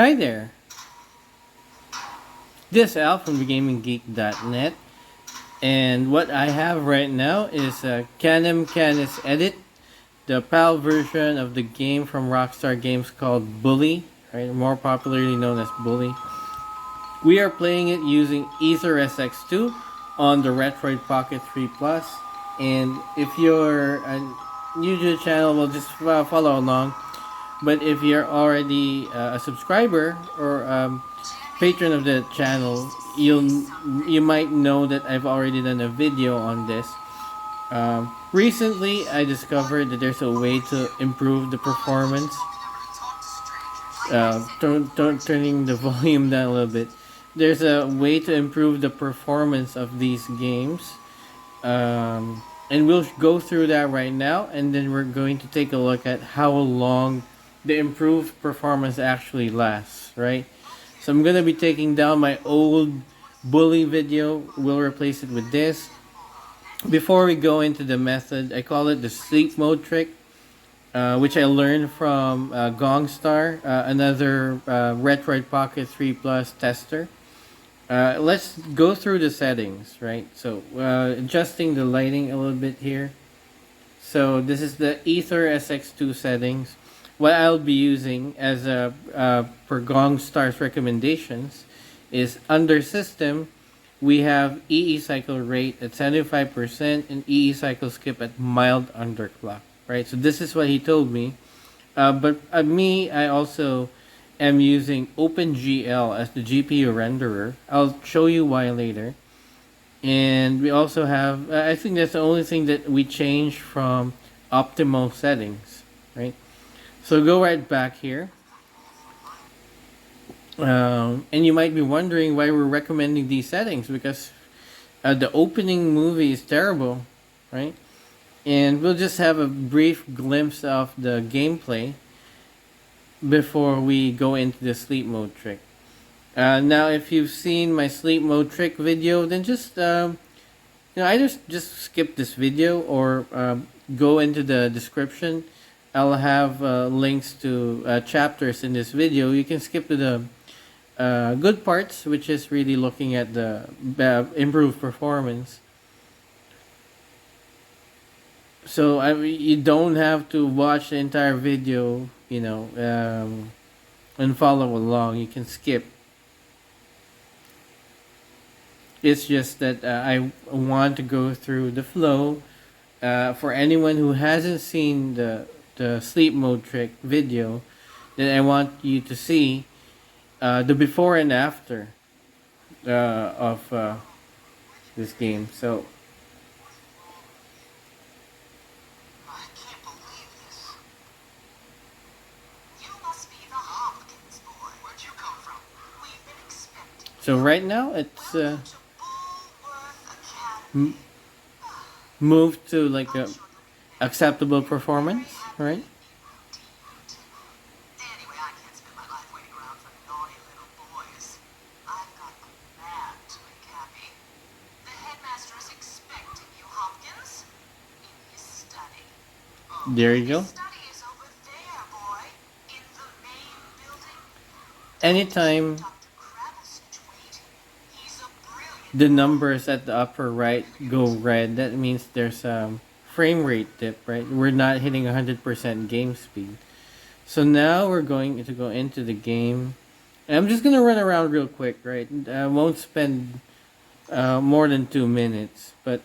Hi there, this is Al from TheGamingGeek.net, and what I have right now is a Canis Edit, the PAL version of the game from Rockstar Games called Bully, right? More popularly known as Bully. We are playing it using Ether SX2 on the Retroid Pocket 3 Plus, and if you're new to the channel, well, just follow along. But if you're already a subscriber or patron of the channel, you might know that I've already done a video on this. Recently, I discovered that there's a way to improve the performance. Turning the volume down a little bit. There's a way to improve the performance of these games. And we'll go through that right now, and then we're going to take a look at how long the improved performance actually lasts, right? So I'm gonna be taking down my old Bully video. We'll replace it with this. Before we go into the method, I call it the sleep mode trick, which I learned from Gongstar, another Retroid Pocket 3 Plus tester. Let's go through the settings, right? So adjusting the lighting a little bit here. So this is the Ether SX2 settings. What I'll be using as per Gongstar's recommendations is under system, we have EE cycle rate at 75% and EE cycle skip at mild underclock, right? So this is what he told me. But I also am using OpenGL as the GPU renderer. I'll show you why later. And we also have, I think that's the only thing that we changed from optimal settings, right? So go right back here. And you might be wondering why we're recommending these settings, because the opening movie is terrible, right? And we'll just have a brief glimpse of the gameplay before we go into the sleep mode trick. Now, if you've seen my sleep mode trick video, then just either just skip this video or go into the description. I'll have links to chapters in this video. You can skip to the good parts, which is really looking at the improved performance. So you don't have to watch the entire video, and follow along. You can skip. It's just that I want to go through the flow. For anyone who hasn't seen the sleep mode trick video, then I want you to see the before and after of this game. So I can't believe this. You must be the Hopkins boy. Where'd you come from? We've been expecting. right now it's Welcome to Bulworth Academy. moved to like a acceptable performance, right? Anyway, I can't spend my life waiting around for naughty little boys. I've got a man to make happy. The headmaster is expecting you, Hopkins, in his study. There you go. His study is over there, boy, in the main building. Anytime Dr. Krabble's waiting. He's a brilliant. the numbers at the upper right go red, that means there's a frame rate dip, right? We're not hitting 100% game speed. So now we're going to go into the game. And I'm just going to run around real quick, right? I won't spend more than 2 minutes. But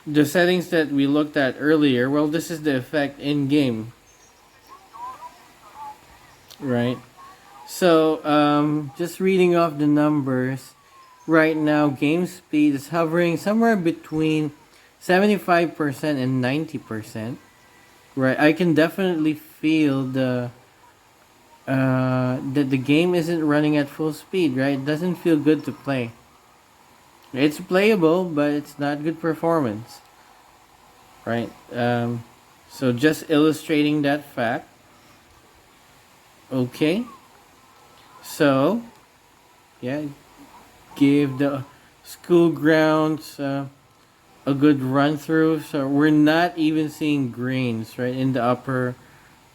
the settings that we looked at earlier, well, this is the effect in game, right? So just reading off the numbers, right now game speed is hovering somewhere between 75% and 90%, right? I can definitely feel that the game isn't running at full speed, right? It doesn't feel good to play. It's playable, but it's not good performance, right? So just illustrating that fact. Okay. So, yeah, give the school grounds a good run through. So we're not even seeing greens, right, in the upper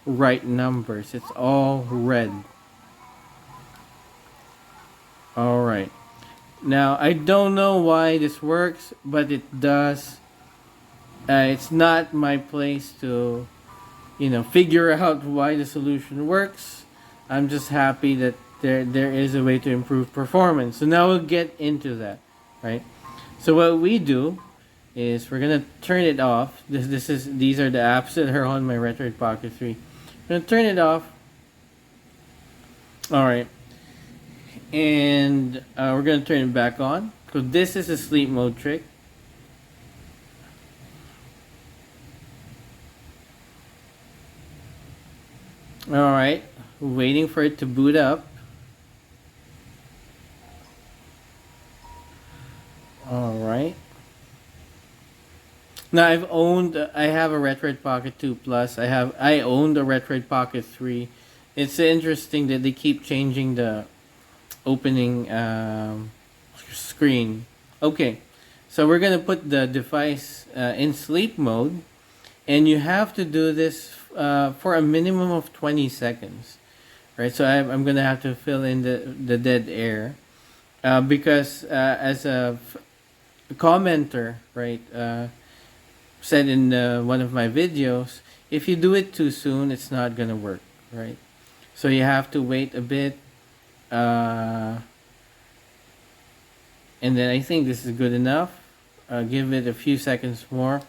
right numbers. It's all red. All right. Now I don't know why this works, but it does. It's not my place to, figure out why the solution works. I'm just happy that there is a way to improve performance. So now we'll get into that, right? So what we do is we're gonna turn it off. These are the apps that are on my Retroid Pocket 3. I'm gonna turn it off. All right, and we're gonna turn it back on. So this is a sleep mode trick. All right, waiting for it to boot up. All right. Now I have a Retroid Pocket 2 Plus. I owned a Retroid Pocket 3. It's interesting that they keep changing the opening screen. Okay, so we're gonna put the device in sleep mode, and you have to do this for a minimum of 20 seconds, right? So I'm gonna have to fill in the dead air because as a commenter, right, said in one of my videos, if you do it too soon, it's not gonna work, right? So you have to wait a bit, and then I think this is good enough. Give it a few seconds more.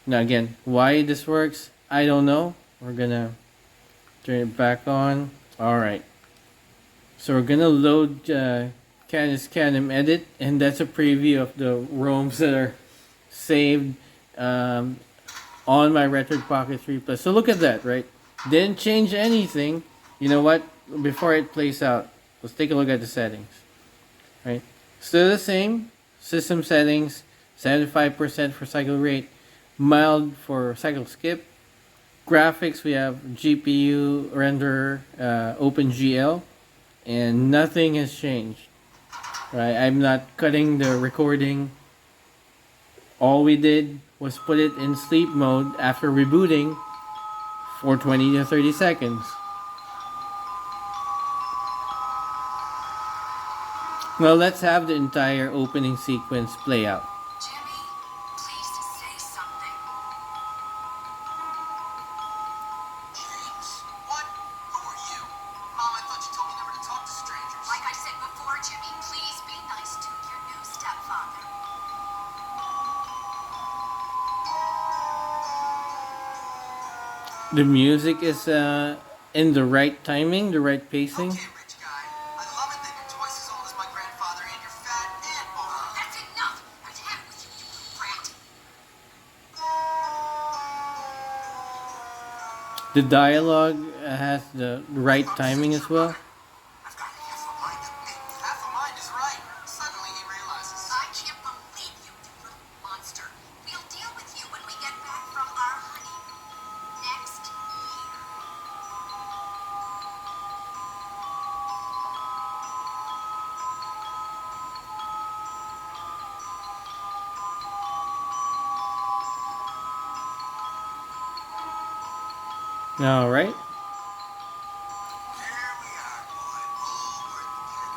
Now again, why this works, I don't know. We're gonna turn it back on. All right. So we're gonna load Canis Canem edit, and that's a preview of the ROMs that are saved on my Retroid Pocket 3 Plus. So look at that, right? Didn't change anything. You know what? Before it plays out, let's take a look at the settings. Right? Still the same. System settings, 75% for cycle rate, mild for cycle skip. Graphics, we have GPU renderer, OpenGL, and nothing has changed. Right? I'm not cutting the recording. All we did was put it in sleep mode after rebooting for 20 to 30 seconds. Now let's have the entire opening sequence play out. Jimmy, please say something. James, what? Who are you? Mom, I thought you told me never to talk to strangers. Like I said before, Jimmy, please be nice to your new stepfather. The music is in the right timing, the right pacing. Okay, rich guy. I love it that you're twice as old as my grandfather and you're fat and bald. That's enough. I've had with you, you brat. The dialogue has the right timing as well. I've got half a mind to think. Half a mind is right. Suddenly he realizes. I can't believe you, you little monster. We'll deal with you when we get back from our honeymoon next year. All right. Here we are, boy. Bulworth again.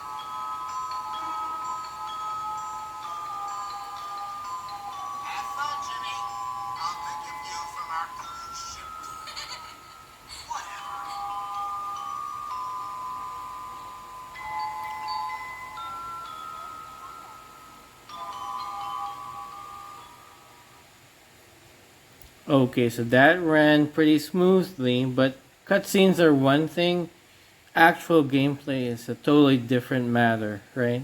Have fun, Jimmy. I'll think of you from our cruise ship. Whatever. Okay, so that ran pretty smoothly, but cutscenes are one thing, actual gameplay is a totally different matter, right?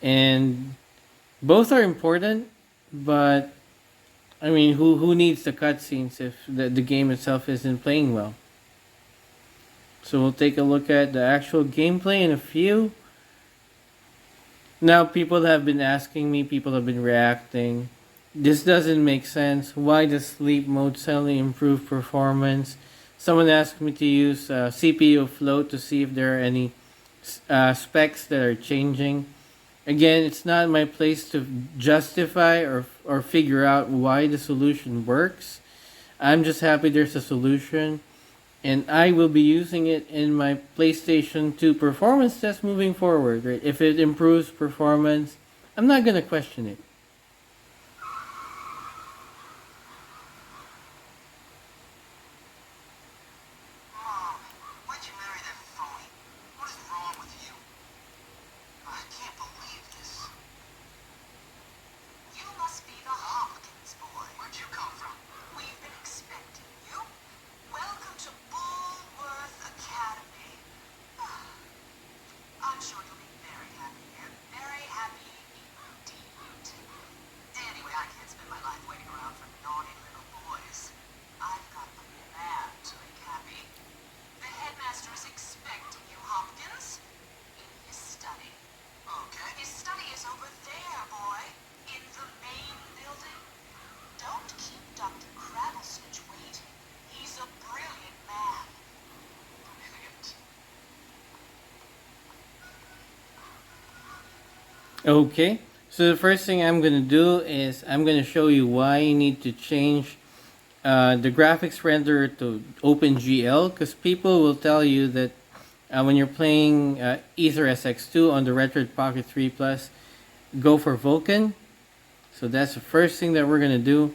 And both are important, but I mean, who needs the cutscenes if the game itself isn't playing well? So we'll take a look at the actual gameplay in a few. Now, people have been asking me, people have been reacting. This doesn't make sense. Why does sleep mode suddenly improve performance? Someone asked me to use CPU float to see if there are any specs that are changing. Again, it's not my place to justify or figure out why the solution works. I'm just happy there's a solution. and I will be using it in my PlayStation 2 performance test moving forward. Right? If it improves performance, I'm not gonna question it. Mom, why'd you marry that phony? What is wrong with you? I can't believe this. You must be the Hopkins boy. Where'd you come from? We've been expecting you. Welcome to Bulworth Academy. I'm sure you'll be very happy here. Very happy indeed. Anyway, I can't spend my life waiting around for naughty little boys. I've got a man to make happy. The headmaster is expecting you, Hopkins, in his study. Okay. His study is over there, boy, in the main building. Don't keep Dr. Crabblesnitch waiting. He's a brilliant man. Brilliant. Okay, so the first thing I'm gonna do is I'm gonna show you why you need to change the graphics renderer to OpenGL, because people will tell you that when you're playing Ether SX2 on the Retroid Pocket 3 Plus, go for Vulkan. So that's the first thing that we're gonna do.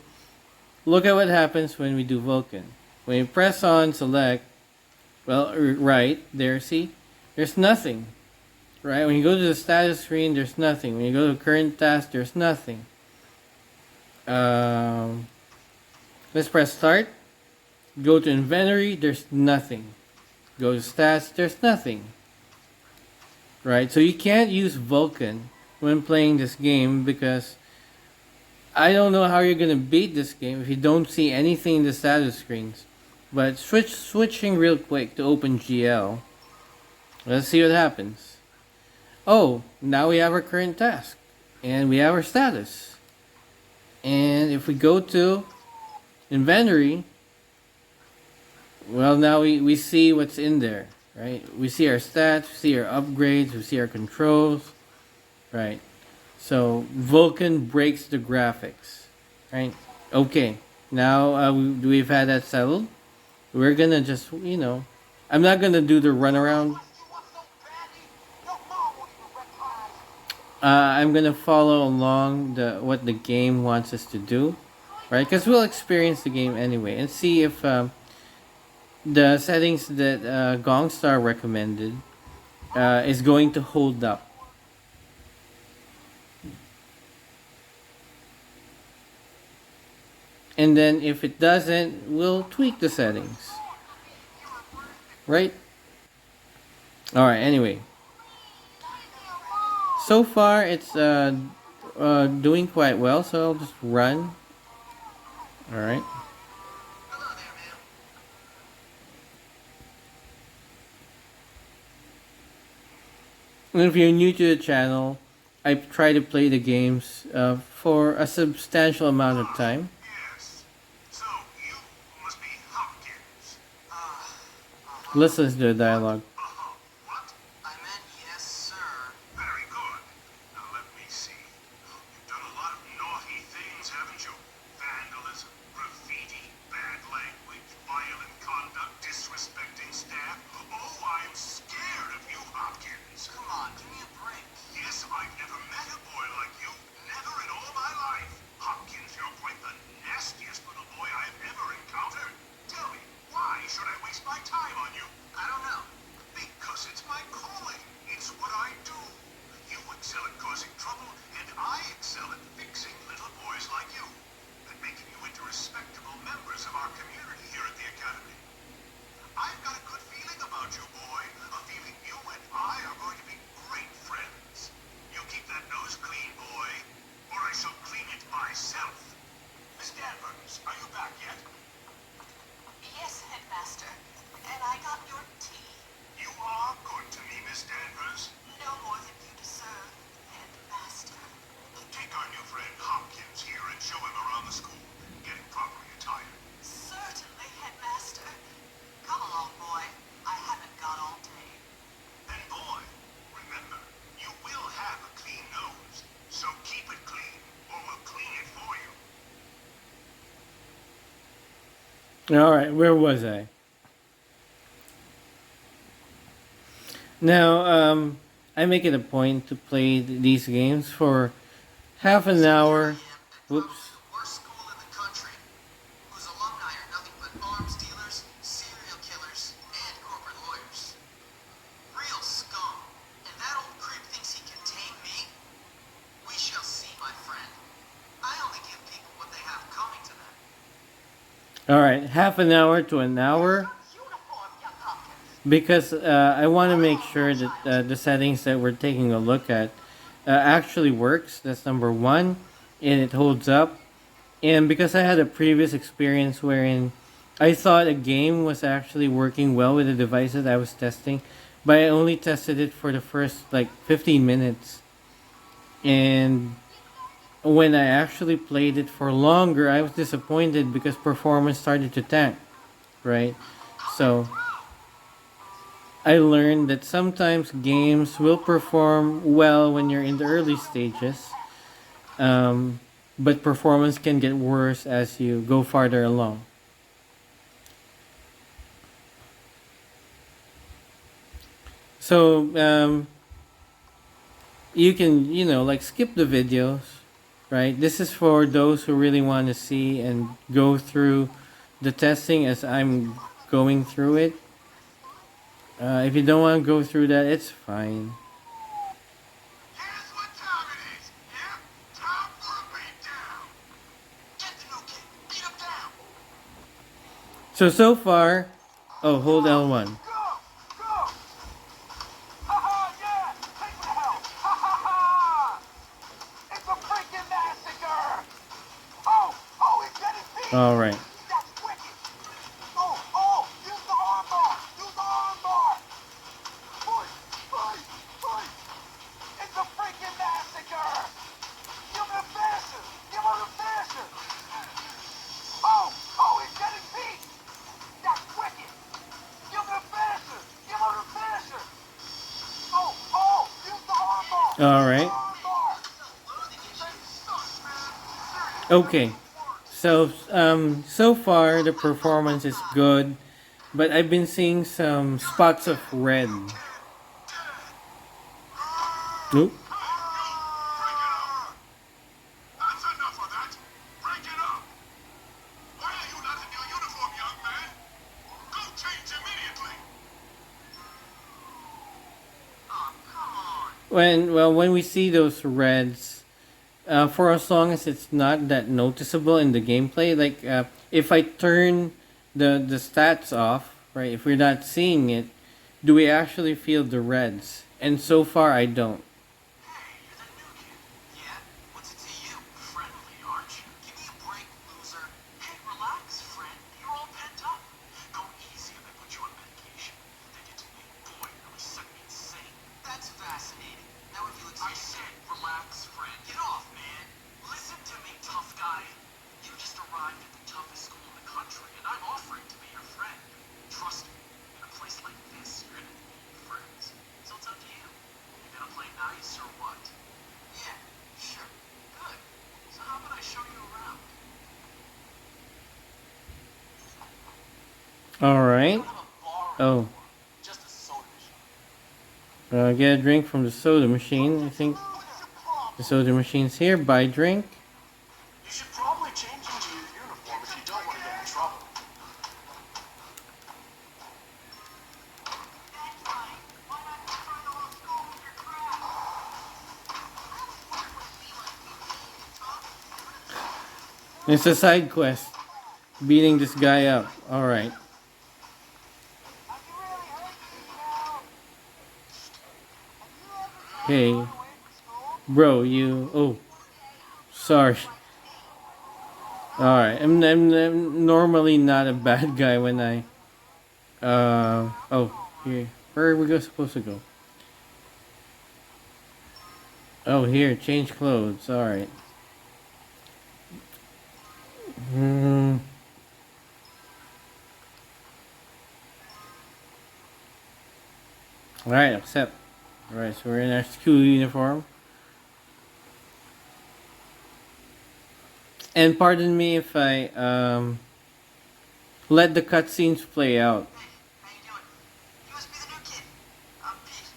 Look at what happens when we do Vulkan. When you press on select, well, right there, see, there's nothing. Right? When you go to the status screen, there's nothing. When you go to current task, there's nothing. Let's press start. Go to inventory, there's nothing. Go to stats, there's nothing. Right? So you can't use Vulkan when playing this game, because I don't know how you're gonna beat this game if you don't see anything in the status screens. But switching real quick to OpenGL. Let's see what happens. Oh, now we have our current task, and we have our status. And if we go to inventory, well, now we see what's in there, right? We see our stats, we see our upgrades, we see our controls, right? So Vulkan breaks the graphics, right? Okay, now we've had that settled. We're gonna just, I'm not gonna do the runaround. I'm gonna follow along what the game wants us to do, right? Because we'll experience the game anyway and see if the settings that Gongstar recommended is going to hold up. And then if it doesn't, we'll tweak the settings, right? All right. Anyway. So far, it's doing quite well, so I'll just run. Alright. Hello there, ma'am. And if you're new to the channel, I try to play the games for a substantial amount of time. Yes. So, you must be Hopkins. Let's listen to the dialogue. What? I meant yes, sir. Very good. Now let me see. You've done a lot of naughty things, haven't you? Vandalism, graffiti, bad language, violent conduct, disrespecting staff. Oh, I'm scared of you, Hopkins. Come on, give me a break. Yes, I've never met a boy like you. Never in all my life. Hopkins, you're quite the nastiest little boy I've ever encountered. Tell me, why should I waste my time on you? I don't know. Because it's my calling. It's what I do. You excel at causing trouble, and I excel at fixing little boys like you, and making you into respectable members of our community here at the Academy. I've got a good feeling about you, boy. A feeling you and I are going to be great friends. You keep that nose clean, boy, or I shall clean it myself. Miss Danvers, are you back yet? Yes, Headmaster. And I got your tea. You are good to me, Miss Danvers. No more than you deserve, Headmaster. Take our new friend Hopkins here and show him around the school, getting properly attired. Certainly, Headmaster. Come along, boy. I haven't got all day. And boy, remember, you will have a clean nose, so keep it clean, or we'll clean it for you. Alright, where was I? Now, I make it a point to play these games for half an hour. Here I am at Whoops. probably the worst school in the country, whose alumni are nothing but arms dealers, serial killers, and corporate lawyers. Real scum. And that old creep thinks he can tame me? We shall see, my friend. I only give people what they have coming to them. All right, half an hour to an hour. Uniform, young Hopkins. Because I want to make sure that the settings that we're taking a look at actually works. That's number one, and it holds up. And because I had a previous experience wherein I thought a game was actually working well with the device that I was testing, but I only tested it for the first like 15 minutes. And when I actually played it for longer, I was disappointed because performance started to tank, right? So I learned that sometimes games will perform well when you're in the early stages, but performance can get worse as you go farther along. So you can, like skip the videos, right? This is for those who really want to see and go through the testing as I'm going through it. If you don't want to go through that, it's fine. Here's what time it is. Yep, time for a beatdown. Get the new kid. Beat him down. So far, oh, hold L1. Go! Go! Ha ha! Yeah! Take the help! Ha ha ha! It's a freaking massacre! Oh! Oh, he's getting beat! All right. That's wicked! Oh! Oh! Use the arm bar! Use the arm bar! Push! Push! Push! It's a freaking massacre! Give him a finisher! Give him a finisher! Oh! Oh, he's getting beat! That's wicked! Give him a finisher! Give him a finisher! Oh! Oh! Use the arm bar! All right. Arm bar! Okay. So far the performance is good, but I've been seeing some spots of red. Oop. That's enough of that! Break it up! Why are you not in your uniform, young man? Go change immediately! Oh, come on! When we see those reds, for as long as it's not that noticeable in the gameplay, like if I turn the stats off, right? If we're not seeing it, do we actually feel the reds? And so far, I don't. Hey, you're the new kid. Yeah? What's it to you? Friendly, aren't you? Give me a break, loser. Hey, relax, friend. You're all pent up. Go easy if I put you on medication. Then you take me, boy, you're really set me insane. That's fascinating. Now if you I said relax, friend. Get off, man. Listen to me, tough guy. You just arrived at the toughest school in the country, and I'm offering to be your friend. Trust me, in a place like this, you're gonna need friends. So it's up to you. You gonna play nice or what? Yeah, sure. Good. So how about I show you around? All I right. don't have a bar, Oh, just a soda machine. get a drink from the soda machine. I think What's your problem? the soda machine's here. Buy drink. You should probably change into your uniform if you don't want to get in trouble. That's right. Why not try the whole school with your crap? It's a side quest. Beating this guy up. All right. Have you really hurt me now? Hey, Away from school? bro, you. Oh, sorry. All right. I'm normally not a bad guy when I. Oh, here. Where are we supposed to go? Oh, here. Change clothes. All right. Hmm. All right. Accept. All right. So we're in our school uniform. And pardon me if I let the cutscenes play out. Hey, how you doing? You must be the new kid. I'm Pete.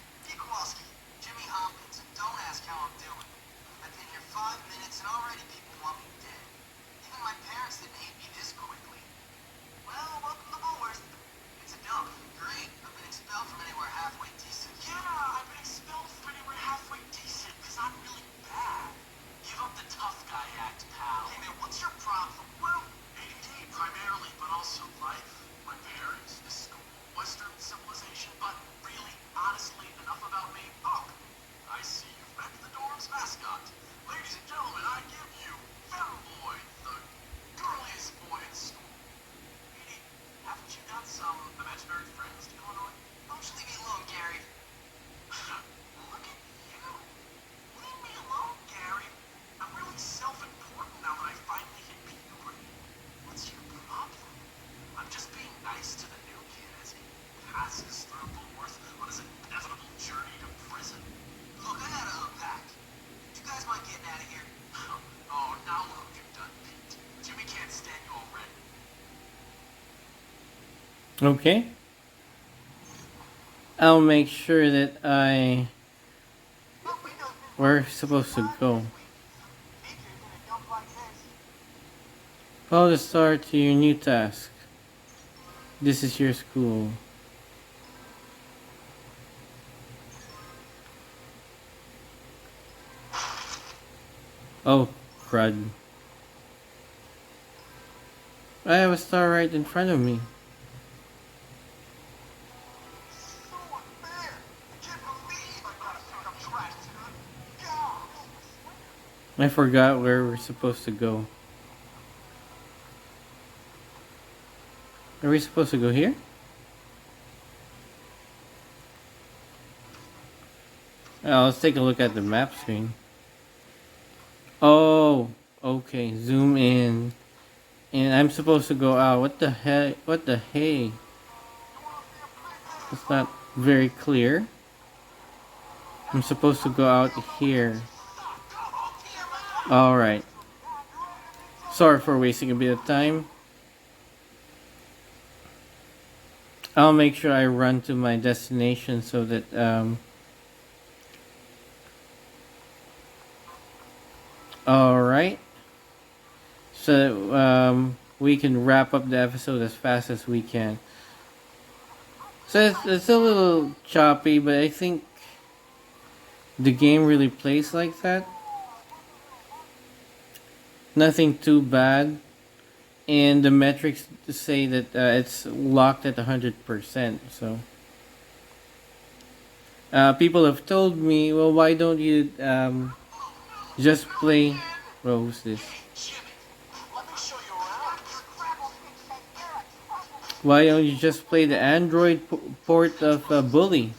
Okay. I'll make sure that we're supposed to go. Follow the star to your new task. This is your school. Oh, crud. I have a star right in front of me. I forgot where we're supposed to go. Are we supposed to go here? Let's take a look at the map screen. Oh, okay. Zoom in. And I'm supposed to go out. What the heck? What the hey? It's not very clear. I'm supposed to go out here. Alright. Sorry for wasting a bit of time. I'll make sure I run to my destination so that alright. So we can wrap up the episode as fast as we can. So it's a little choppy, but I think the game really plays like that. Nothing too bad. And the metrics say that it's locked at 100%. So people have told me, well, why don't you just play... Well, who's this? Why don't you just play the Android port of Bully?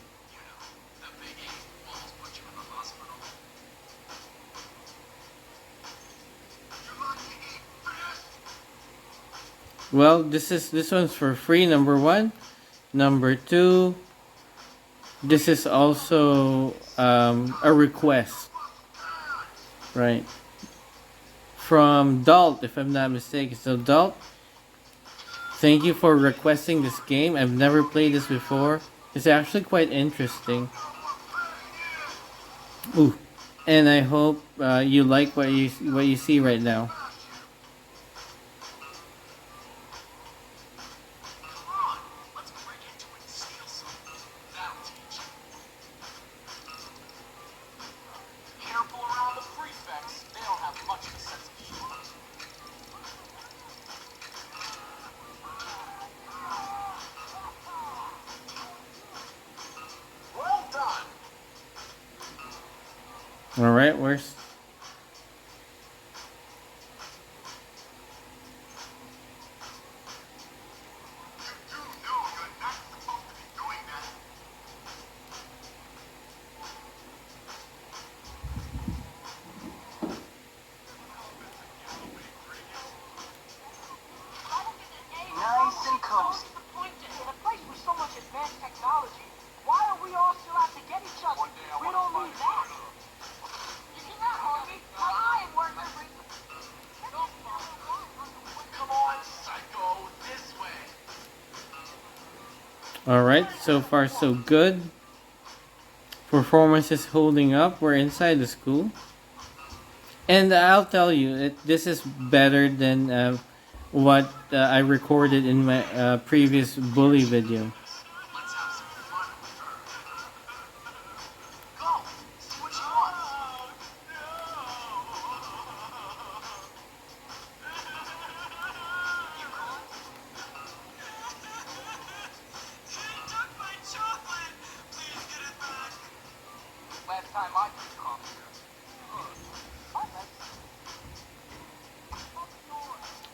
Well, this one's for free. Number one, number two. This is also a request, right? From Dalt, if I'm not mistaken. So Dalt, thank you for requesting this game. I've never played this before. It's actually quite interesting. Ooh, and I hope you like what you see right now. All right, where's... Alright, so far so good. Performance is holding up. We're inside the school. And I'll tell you, this is better than what I recorded in my previous bully video.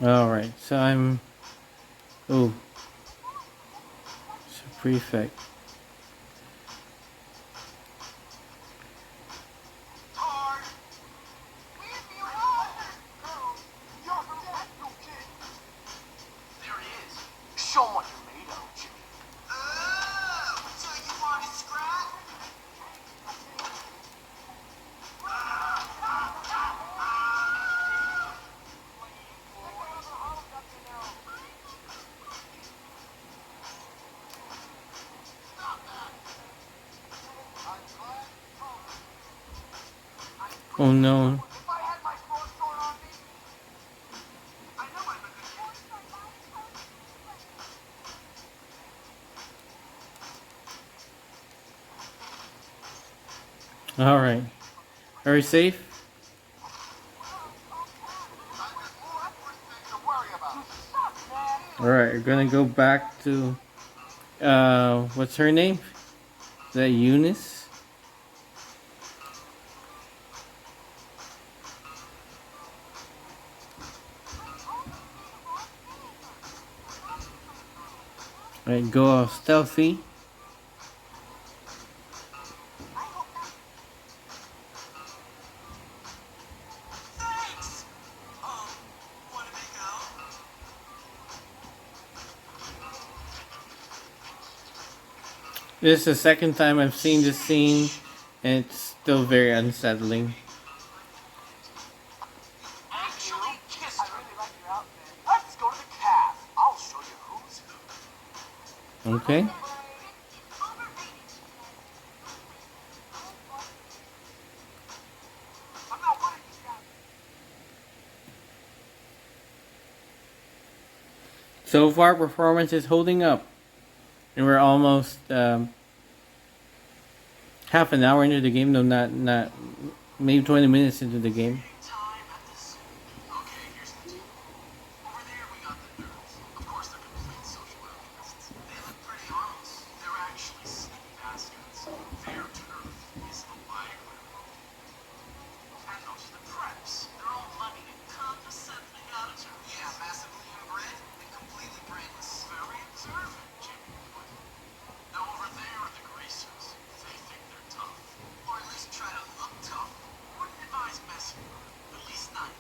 Alright, so I'm... Oh. It's a prefect. Oh no. If I had my sports sword on me, I know I'm a good kid. Alright. Are we safe? To worry about. You suck, man. Alright, we're gonna go back to what's her name? Is that Eunice? Alright, go all stealthy. Thanks. Want to make out? This is the second time I've seen this scene, and it's still very unsettling. Actually, kiss her. I really like your outfit. Let's go to the caf. I'll show you who's who. Okay. I'm not one of these guys. So far, performance is holding up. And we're almost half an hour into the game. No, not maybe 20 minutes into the game. Time at the zoo. Okay, here's the deal. Over there we got the nerds. Of course they're complete social outcasts. They look pretty harmless. They're actually sneaky bastards. Their turf is the library. And those are the preps. They're all money and condescending attitudes. Yeah, massively inbred and completely brainless. Very observant, Jimmy. Now over there are the greasers. They think they're tough. Or at least try to look tough. Wouldn't advise messing with them. At least not.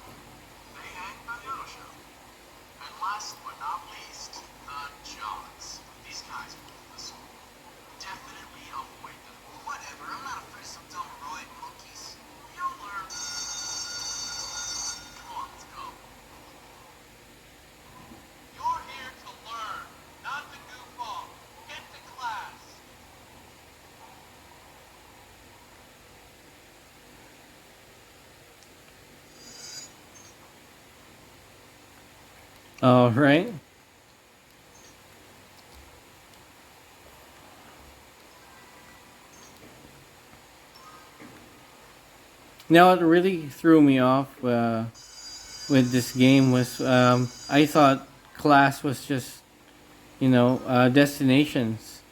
They hang by the auto shop. And last but not least, the jocks. These guys move the soul. Definitely avoid them. Whatever, I'm not afraid of some dumb roid monkeys. You'll learn. Come on, let's go. You're here to learn, not to goof off. Get to class. All right. Now, what really threw me off with this game was I thought class was just, destinations.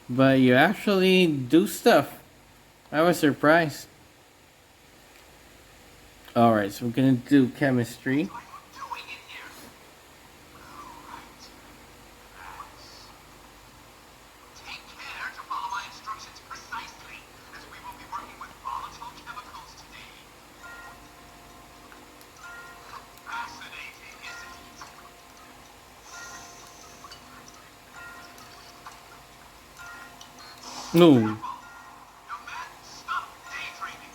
But you actually do stuff. I was surprised. Alright, so we're gonna do chemistry. What are you doing in here? Right. Take care to follow my instructions precisely, as we will be working with volatile chemicals today. Fascinating, isn't it? No, Young man, stop daydreaming.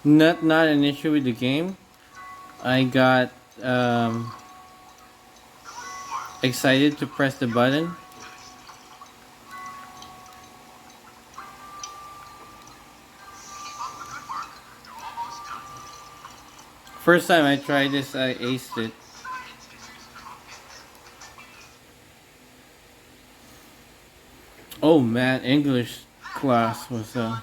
not an issue with the game. I got excited to press the button. Keep up the good work. You're almost done. First time I tried this, I aced it. Science teachers come in. Oh man, English class was There we go. Done.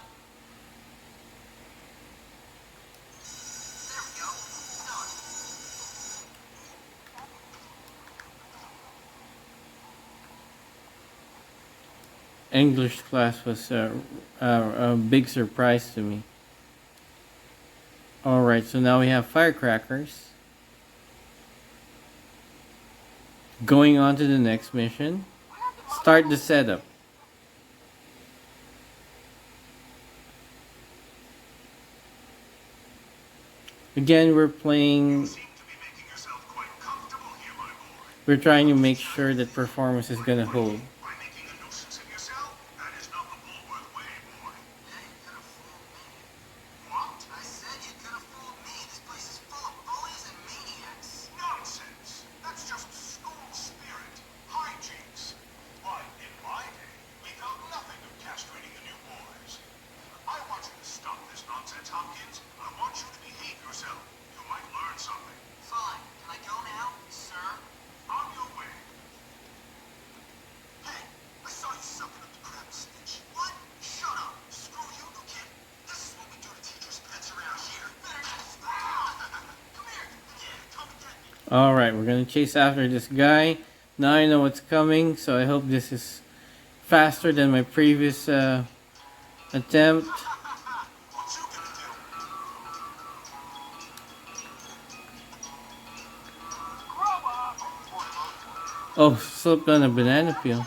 English class was a big surprise to me. Alright, so now we have firecrackers. Going on to the next mission. Start the setup. Again, we're playing. Seem to be making yourself quite comfortable here, my boy. We're trying to make sure that performance is gonna hold. By making a nuisance of yourself? That is not the Bulworth way, boy. Yeah, you could have fooled me. What? I said you could have fooled me. This place is full of bullies and maniacs. Nonsense. That's just school spirit. Hijinks. Why, in my day, we felt nothing of castrating a new boy. Alright, we're gonna chase after this guy. Now I know what's coming, so I hope this is faster than my previous attempt. Oh, slipped on a banana peel.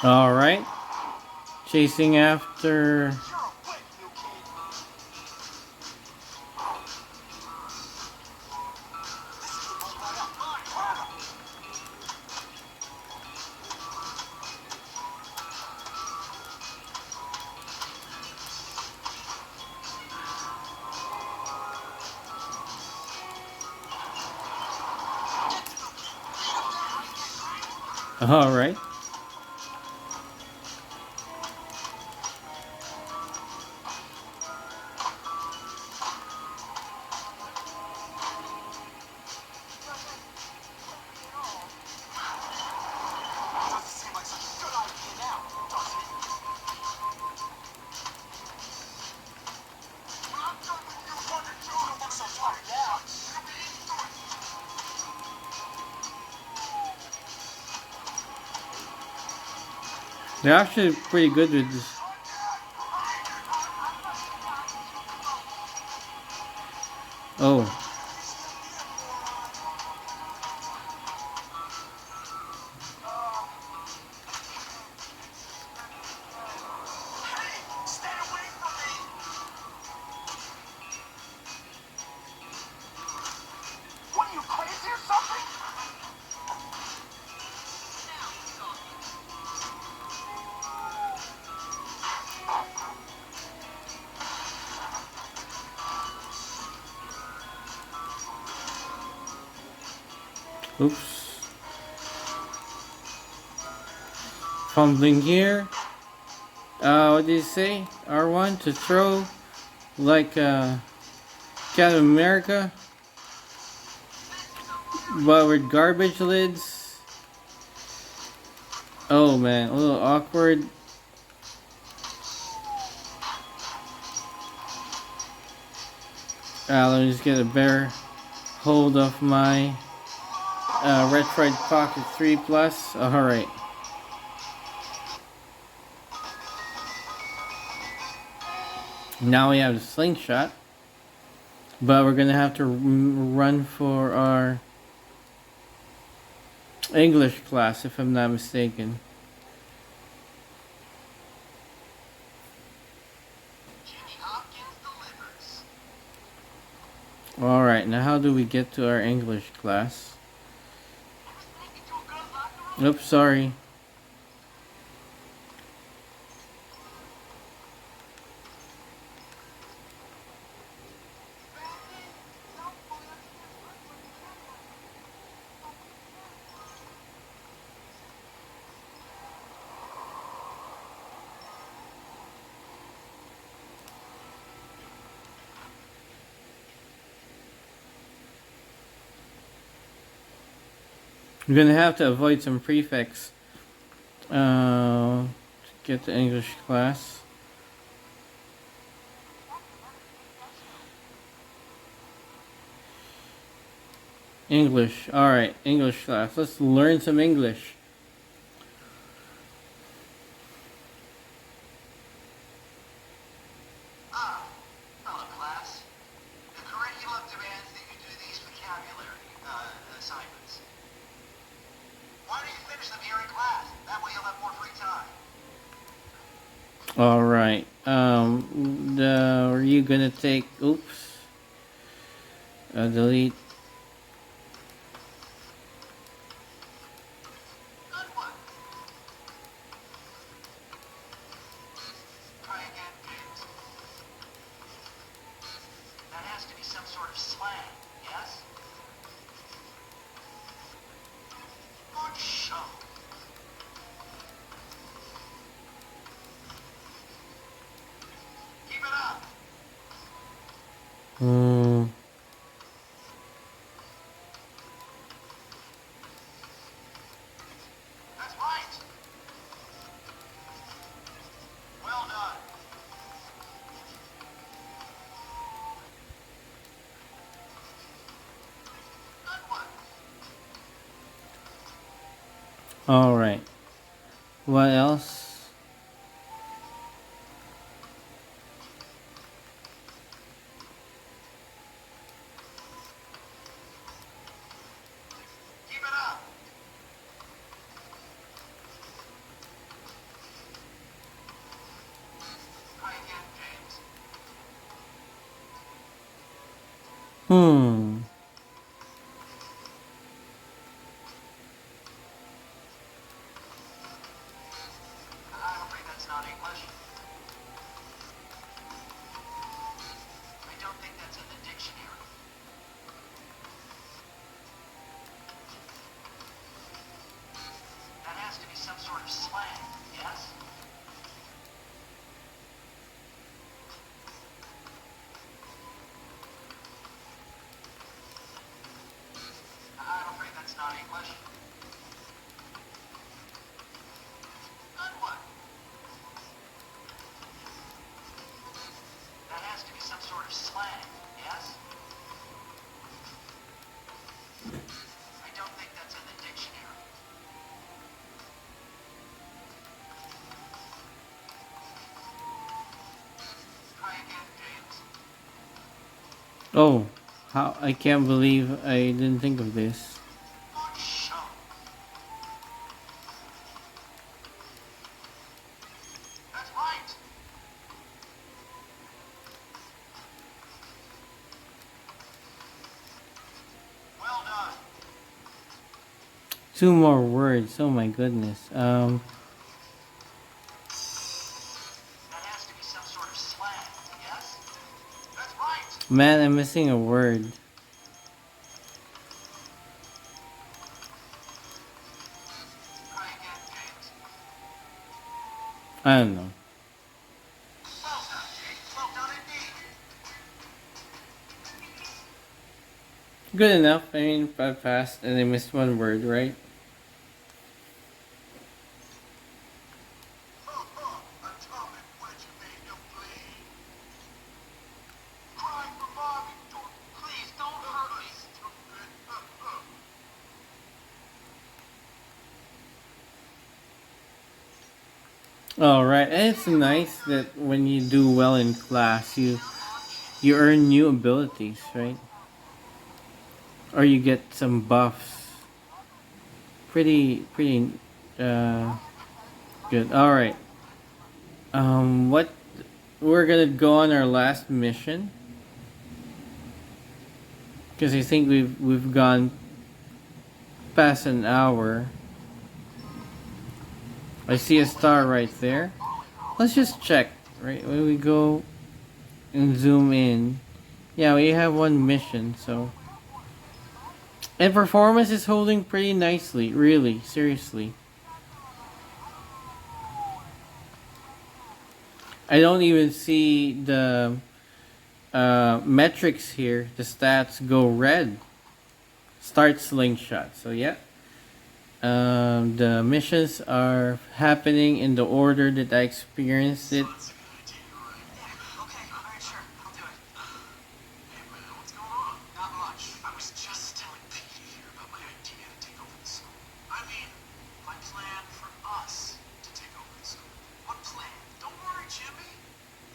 Alright. Chasing after. Alright. They're actually pretty good with this. Oh. Oops. Fumbling here. What did you say? R1 to throw like Captain America, but with garbage lids. Oh man, a little awkward. Let me just get a better hold of my Retroid Pocket 3 Plus. Alright. Now we have the Slingshot. But we're gonna have to run for our English class, if I'm not mistaken. Alright, now how do we get to our English class? Oops, sorry. We're gonna have to avoid some prefix to get the English class. English. Alright, English class. Let's learn some English. Hello, class. The curriculum demands that you do these vocabulary assignments. Why don't you finish them here in class? That way you'll have more free time. Alright. Are you gonna take... Oops. Delete. Good one. Try again, James. All right. What else? Keep it up. Try again, James. Hmm. I'm afraid that's not English. I don't think that's in the dictionary. That has to be some sort of slang, yes? I'm afraid that's not English. Then what? That has to be some sort of slang, yes? I don't think that's in the dictionary. Try again, James. Oh, how I can't believe I didn't think of this. Good show. That's right. Well done. Two more words. Oh my goodness. That has to be some sort of slang, yes? That's right. Man, I'm missing a word. Try again, James. I don't know. Well done, James. Well done indeed. Good enough. I mean, I passed and I missed one word, right? Atomic wedge made you bleed. Crying for Bobby. Please don't hurt me. Stupid. All right, and it's nice that when you do well in class, you earn new abilities, right? Or you get some buffs. Pretty uh good. All right. What we're gonna go on our last mission because I think we've gone past an hour. I see a star right there. Let's just check. Right when we go and zoom in. Yeah, we have one mission, so and performance is holding pretty nicely. Really, seriously. I don't even see the metrics here. The stats go red. Start slingshot. So yeah, the missions are happening in the order that I experienced it. That's a good idea, right? Okay, alright, sure. I'll do it. Hey, man, what's going on? Not much. I was just telling Petey here about my idea to take over the school. I mean, my plan for us to take over the school. What plan? Don't worry, Jimmy.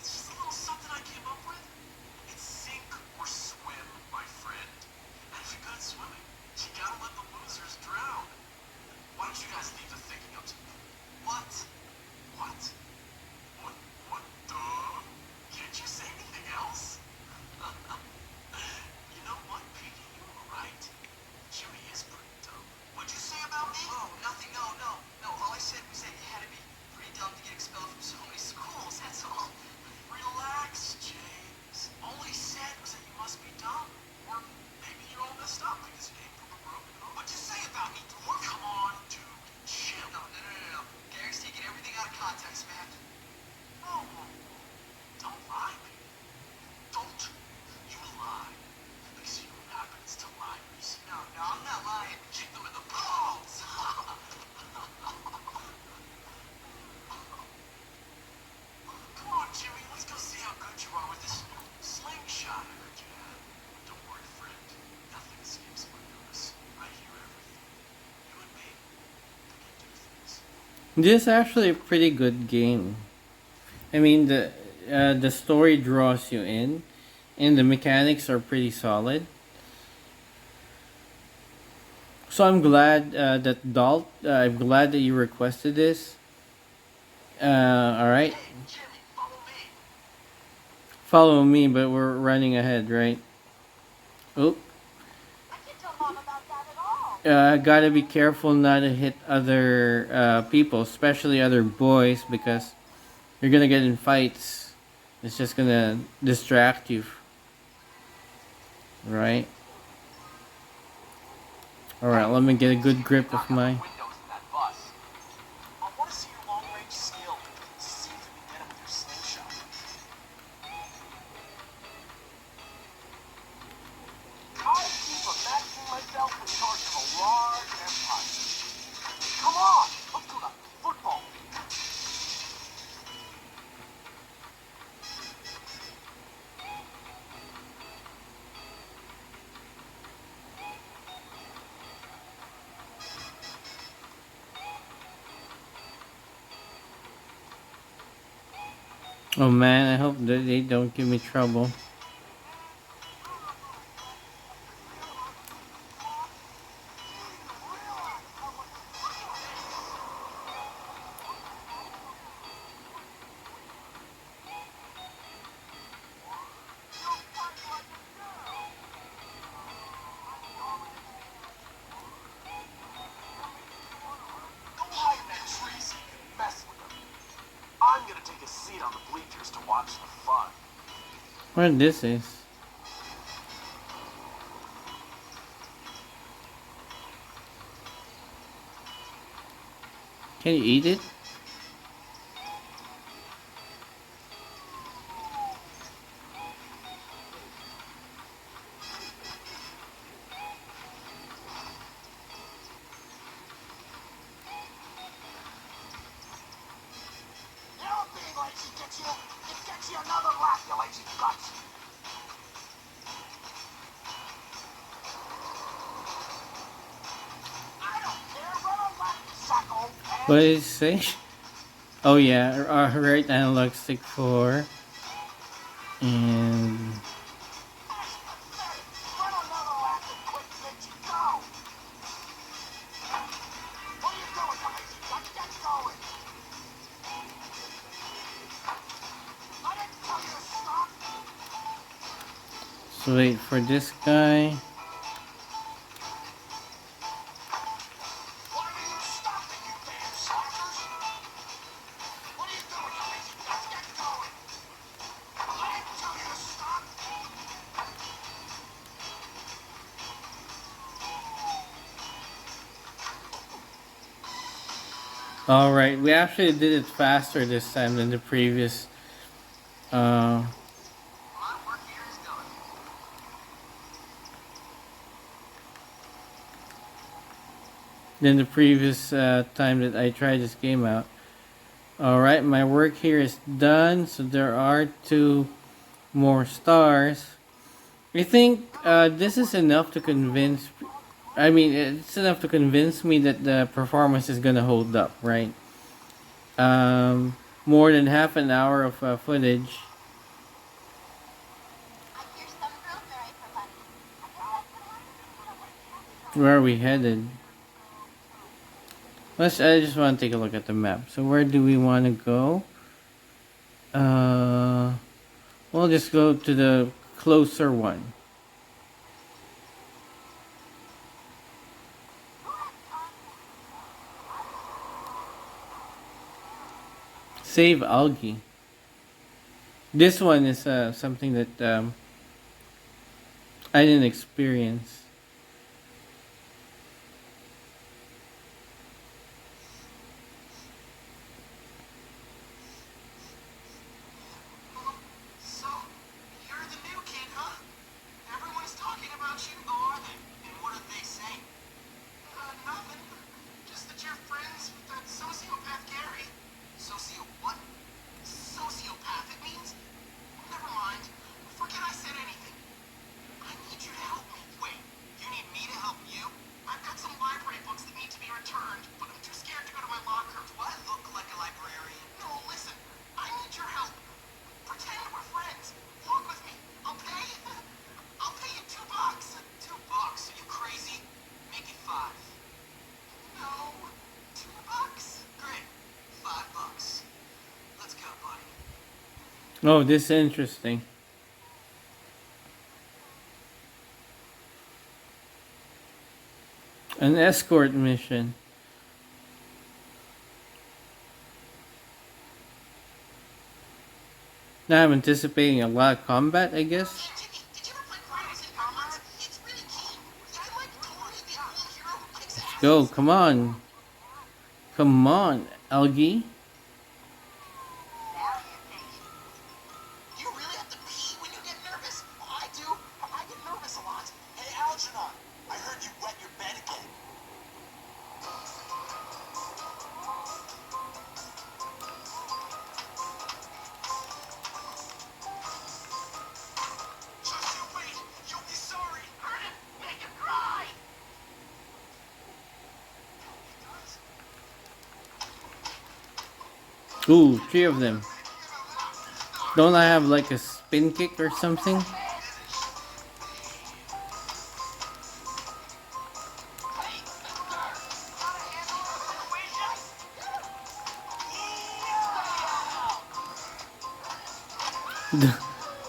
It's just a little something I came up with. It's sink or swim, my friend. And if you're good at swimming, you gotta let the losers drown. Why don't you guys leave the thinking up to me? What? What? What the? Can't you say anything else? You know what, Piggy? You were right. Jimmy is pretty dumb. What'd you say about me? Oh, nothing. No. All I said was that you had to be pretty dumb to get expelled from so many schools. That's all. Relax, James. All he said was that you must be dumb. Or maybe you're all messed up because you came from a broken home. What'd you say about me, Dwarf? Come on, dude. Chill. No. Gary's taking everything out of context, man. No. Don't lie, baby. Don't you lie. Because you know what happens to liars. No, I'm not lying. Kick them in the balls. This is actually a pretty good game. I mean, the story draws you in, and the mechanics are pretty solid. So I'm glad that Dalt. I'm glad that you requested this. All right, Hey, Jimmy, follow me. follow me, but we're running ahead, right? Oh, I can't tell Mom about that at all. gotta be careful not to hit other people, especially other boys, because you're gonna get in fights. It's just gonna distract you, right? All right, let me get a good grip of my. Windows in that bus. I want to see your long-range skill. See if you can get him with your slingshot. I keep imagining myself in charge of a large empire. Come on, let's go to football. Oh man, I hope that they don't give me trouble. Go hide in that tree so you can mess with them. I'm gonna take a seat on the bleachers to watch the fun. What this is? Can you eat it? You know what being lazy gets you? It gets you another lap, you lazy guts. I don't care, run a lap, you sack old What pants. did it say? Oh yeah, right analog stick 4. And That's pathetic. Run another lap and quit, bitch, go. What are you doing, you lazy guts? Get going. I didn't tell you to stop. so wait for this guy. Why are you stopping, you damn slackers? What are you doing, you lazy guts? Get going. I didn't tell you to stop. All right, we actually did it faster this time than the previous. Uh, My work here is done. time that I tried this game out. All right, my work here is done. So there are 2 more stars. I think this is enough to convince. I mean, it's enough to convince me that the performance is gonna hold up, right? More than half an hour of footage. Where are we headed? I just want to take a look at the map. So where do we want to go? We'll just go to the closer one. Save Algie. This one is something that I didn't experience. So, you're the new kid, huh? Everyone is talking about you. Who are they? And what are they saying? Nothing. Just that you're friends with that sociopath Gary. Socio what? Sociopath, it means? Never mind. Forget I said anything. I need you to help me. Wait, Oh, this is interesting. An escort mission. Now I'm anticipating a lot of combat, I guess. Hey, Jimmy, did you ever play Chronicles in Combat? It's really cool. I like totally the cool hero who kicks Let's ass. go. Come on. Come on, Algie. Do you really have to pee when you get nervous? I do. I get nervous a lot. Hey, Algernon, I heard you wet your bed again. Just you wait. You'll be sorry. Hurt him. Make him cry. Ooh, 3 of them. Don't I have like a spin kick or something?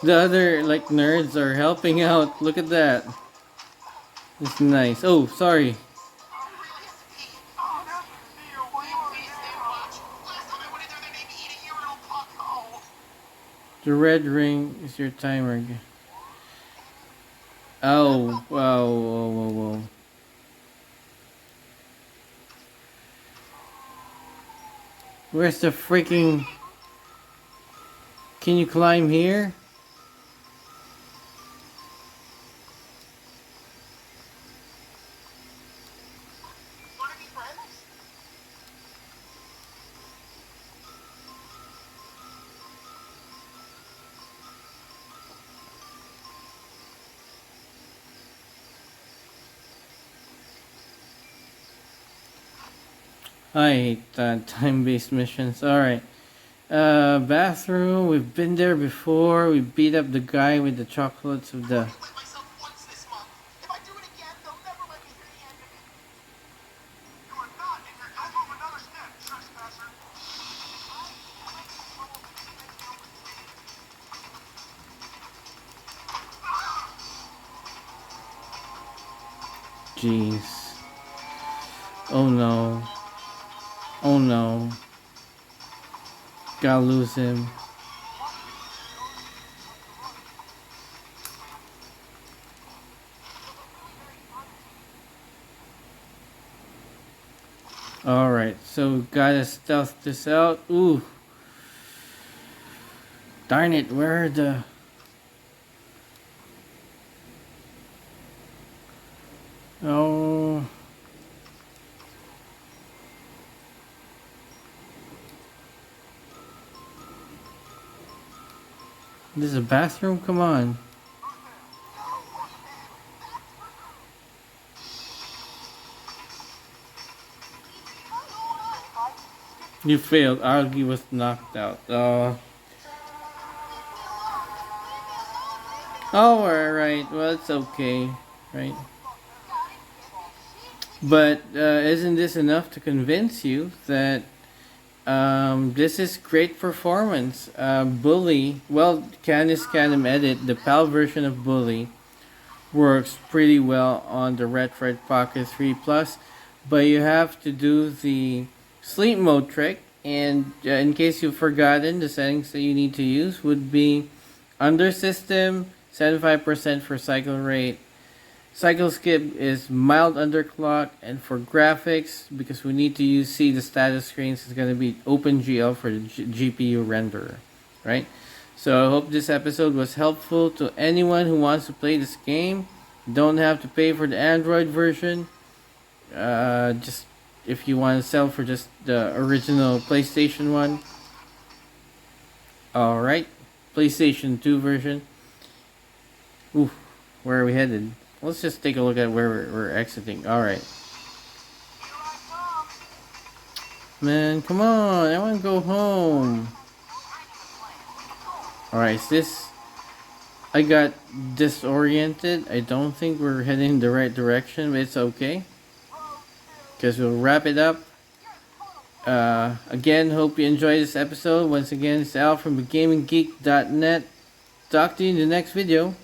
The other like nerds are helping out. Look at that. It's nice. Oh, sorry. The red ring is your timer. Oh, whoa, whoa, whoa, whoa. Where's the freaking... Can you climb here? I hate time-based missions. Alright. Bathroom. We've been there before. We beat up the guy with the chocolates of the... Jeez. Oh no. Oh no. Gotta lose him. Alright, so gotta stealth this out. Ooh. Darn it, where are the... Oh... This is a bathroom? Come on. You failed. Algie was knocked out. Oh, alright. Well, it's okay. Right? But isn't this enough to convince you that this is great performance? Bully, well, Canis Canem Edit, the PAL version of Bully, works pretty well on the Retroid Pocket 3 Plus, but you have to do the sleep mode trick. And in case you've forgotten, the settings that you need to use would be under system 75% for cycle rate. Cycle skip is mild underclock, and for graphics, because we need to see the status screens, it's going to be OpenGL for the GPU renderer, right? So I hope this episode was helpful to anyone who wants to play this game. Don't have to pay for the Android version. Just if you want to sell for just the original PlayStation one. Alright, PlayStation 2 version. Ooh, where are we headed? Let's just take a look at where we're exiting. Alright. Man, come on. I want to go home. Alright, is this... I got disoriented. I don't think we're heading in the right direction, but it's okay. Because we'll wrap it up Again, hope you enjoyed this episode. Once again, it's Al from gaminggeek.net. Talk to you in the next video.